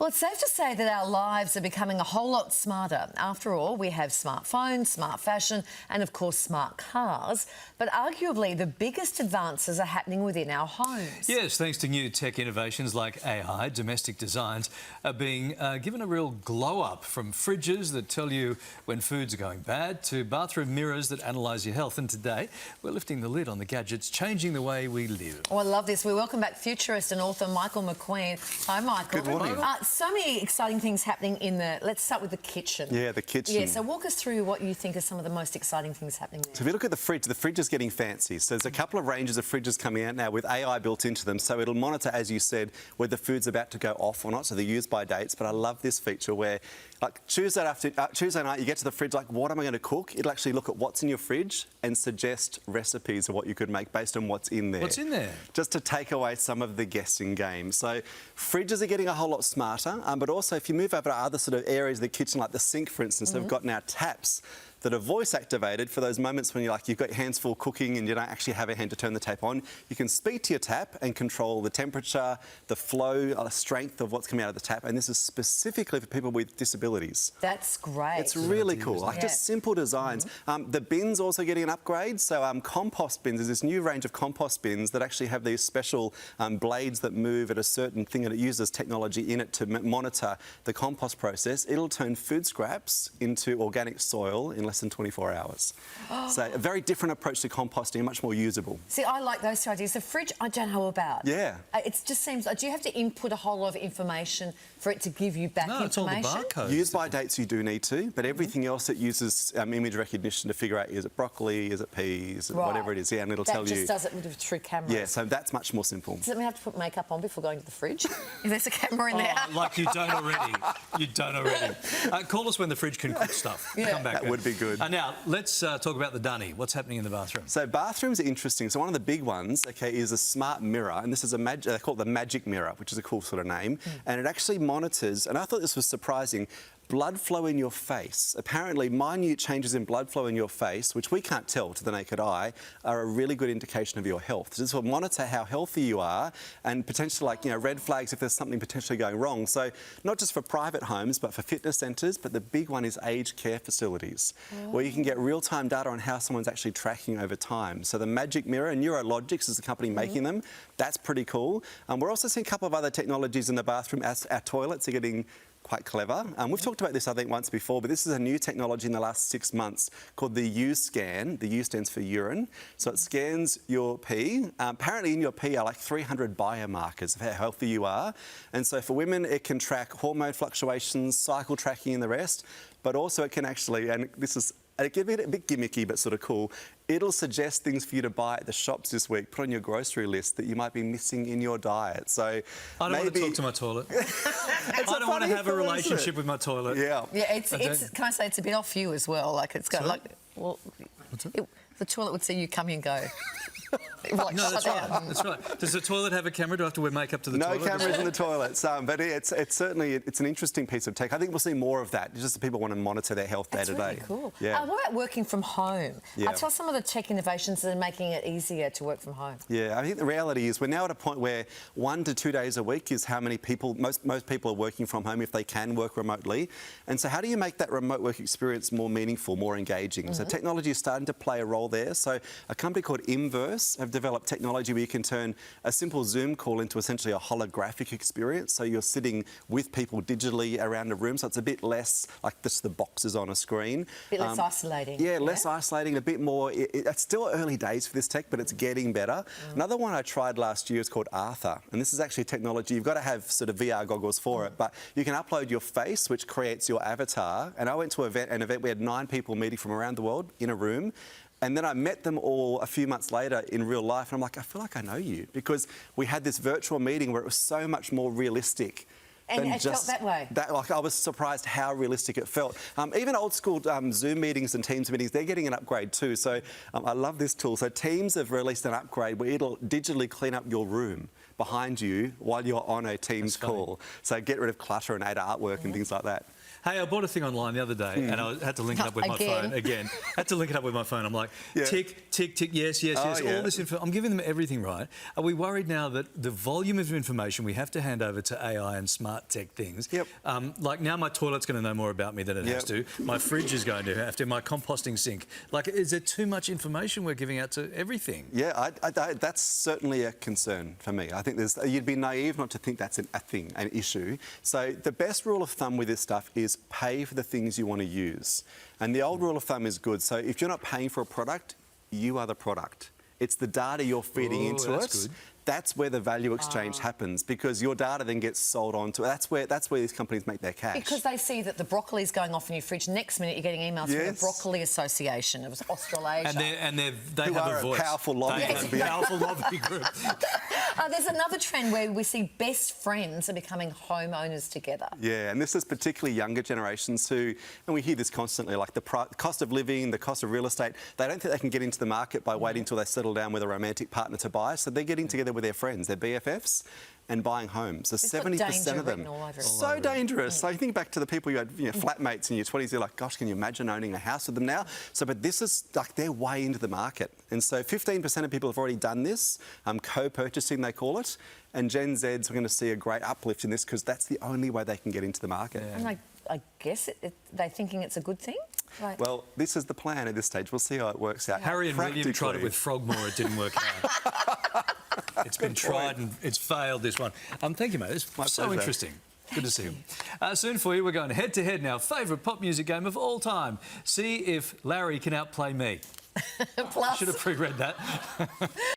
Well, it's safe to say that our lives are becoming a whole lot smarter. After all, we have smartphones, smart fashion and, of course, smart cars. But arguably, the biggest advances are happening within our homes. Yes, thanks to new tech innovations like AI, domestic designs are being given a real glow-up, from fridges that tell you when foods are going bad to bathroom mirrors that analyse your health. And today, we're lifting the lid on the gadgets, changing the way we live. Oh, I love this. We welcome back futurist and author Michael McQueen. Hi, Michael. Good morning. So many exciting things happening in the... Let's start with the kitchen. Yeah, the kitchen. Yeah, so walk us through what you think are some of the most exciting things happening there. So if you look at the fridge is getting fancy. So there's a couple of ranges of fridges coming out now with AI built into them. So it'll monitor, as you said, whether food's about to go off or not. So they're used by dates. But I love this feature where, like, Tuesday night, you get to the fridge, like, what am I going to cook? It'll actually look at what's in your fridge and suggest recipes of what you could make based on what's in there. What's in there? Just to take away some of the guessing game. So fridges are getting a whole lot smarter, but also if you move over to other sort of areas of the kitchen, like the sink, for instance, they've got now taps that are voice activated for those moments when you've got your hands full cooking and you don't actually have a hand to turn the tap on. You can speak to your tap and control the temperature, the flow, the strength of what's coming out of the tap. And this is specifically for people with disabilities. That's great. It's really cool. Like, just simple designs. The bins also getting an upgrade. So compost bins, there's this new range of compost bins that actually have these special blades that move at a certain thing, and it uses technology in it to monitor the compost process. It'll turn food scraps into organic soil in less than 24 hours. So a very different approach to composting, much more usable. See, I like those two ideas. The fridge, I don't know about. Yeah. It just seems... Do you have to input a whole lot of information for it to give you back information? It's all the barcodes. Used by dates, you do need to, but everything else it uses image recognition to figure out, is it broccoli, is it peas, whatever it is, and it'll tell you. That just does it through cameras. Yeah, so that's much more simple. Does it mean I have to put makeup on before going to the fridge? If there's a camera in there? Like you don't already. You don't already. Call us when the fridge can cook stuff. Yeah. Come back. That would be good. Now, let's talk about the dunny. What's happening in the bathroom? So bathrooms are interesting. So one of the big ones, is a smart mirror, and this is they call it the magic mirror, which is a cool sort of name, and it actually monitors, and I thought this was surprising, blood flow in your face. Apparently, minute changes in blood flow in your face, which we can't tell to the naked eye, are a really good indication of your health. So this will monitor how healthy you are and potentially, red flags if there's something potentially going wrong. So not just for private homes, but for fitness centres, but the big one is aged care facilities, where you can get real-time data on how someone's actually tracking over time. So the Magic Mirror, and Neurologics is the company making them. That's pretty cool. We're also seeing a couple of other technologies in the bathroom. As our toilets are getting quite clever. We've talked about this, I think, once before, but this is a new technology in the last 6 months called the U-Scan. The U stands for urine. So it scans your pee. Apparently in your pee are like 300 biomarkers of how healthy you are. And so for women, it can track hormone fluctuations, cycle tracking and the rest. But also it can actually, and this is a bit gimmicky but sort of cool, it'll suggest things for you to buy at the shops this week, put on your grocery list that you might be missing in your diet. So I don't want to talk to my toilet. I don't want to have a relationship with my toilet. Yeah, can I say it's a bit off you as well? Like, it's got the toilet would see you come and go. No, that's right. That's right. Does the toilet have a camera? Do I have to wear makeup to the toilet? No cameras in the toilets, but it's certainly an interesting piece of tech. I think we'll see more of that, just that people want to monitor their health day to day. That's really cool. Yeah. What about working from home? Yeah. Tell some of the tech innovations that are making it easier to work from home. Yeah, I think the reality is we're now at a point where 1 to 2 days a week is how many people, most people are working from home if they can work remotely. And so how do you make that remote work experience more meaningful, more engaging? So technology is starting to play a role there. So a company called Inverse have developed technology where you can turn a simple Zoom call into essentially a holographic experience. So you're sitting with people digitally around a room, so it's a bit less like just the boxes on a screen. A bit less isolating. Yeah, less isolating, a bit more... It's still early days for this tech, but it's getting better. Another one I tried last year is called Arthur, and this is actually technology. You've got to have sort of VR goggles for it, but you can upload your face, which creates your avatar. And I went to an event, we had 9 people meeting from around the world in a room. And then I met them all a few months later in real life, and I'm like, I feel like I know you, because we had this virtual meeting where it was so much more realistic. And it felt that way? I was surprised how realistic it felt. Even old school Zoom meetings and Teams meetings, they're getting an upgrade too. So I love this tool. So Teams have released an upgrade where it'll digitally clean up your room behind you while you're on a Teams call. So get rid of clutter and add artwork and things like that. Hey, I bought a thing online the other day and I had to link it up with my phone again. Had to link it up with my phone. I'm like, tick, tick, tick, yes, yes, yes, all this info. I'm giving them everything right. Are we worried now that the volume of information we have to hand over to AI and smart tech things, like now my toilet's going to know more about me than it has to, my fridge is going to have to, my composting sink. Like, is there too much information we're giving out to everything? Yeah, that's certainly a concern for me. I think you'd be naive not to think that's an issue. So the best rule of thumb with this stuff is pay for the things you want to use. And the old rule of thumb is good. So if you're not paying for a product, you are the product. It's the data you're feeding into it. Good. That's where the value exchange happens, because your data then gets sold on to. That's where these companies make their cash. Because they see that the broccoli's going off in your fridge. Next minute, you're getting emails from the Broccoli Association of Australasia. And they have a voice. Powerful lobby. Powerful lobby group. There's another trend where we see best friends are becoming homeowners together. Yeah, and this is particularly younger generations who, and we hear this constantly, like the cost of living, the cost of real estate, they don't think they can get into the market by waiting until they settle down with a romantic partner to buy, so they're getting together with their friends, their BFFs, and buying homes. So 70% of them. So dangerous. So you think back to the people you had, flatmates in your 20s, you're like, gosh, can you imagine owning a house with them now? So, but this is like they're way into the market. And so 15% of people have already done this, co-purchasing they call it, and Gen Zs are going to see a great uplift in this because that's the only way they can get into the market. And I guess they're thinking it's a good thing? Right. Well, this is the plan at this stage. We'll see how it works out. Harry and William tried it with Frogmore. It didn't work out. It's been tried and it's failed, this one. Thank you, mate. It's so interesting. Good to see you. Soon for you, we're going head-to-head now. Favourite pop music game of all time. See if Larry can outplay me. Plus. Should have pre-read that.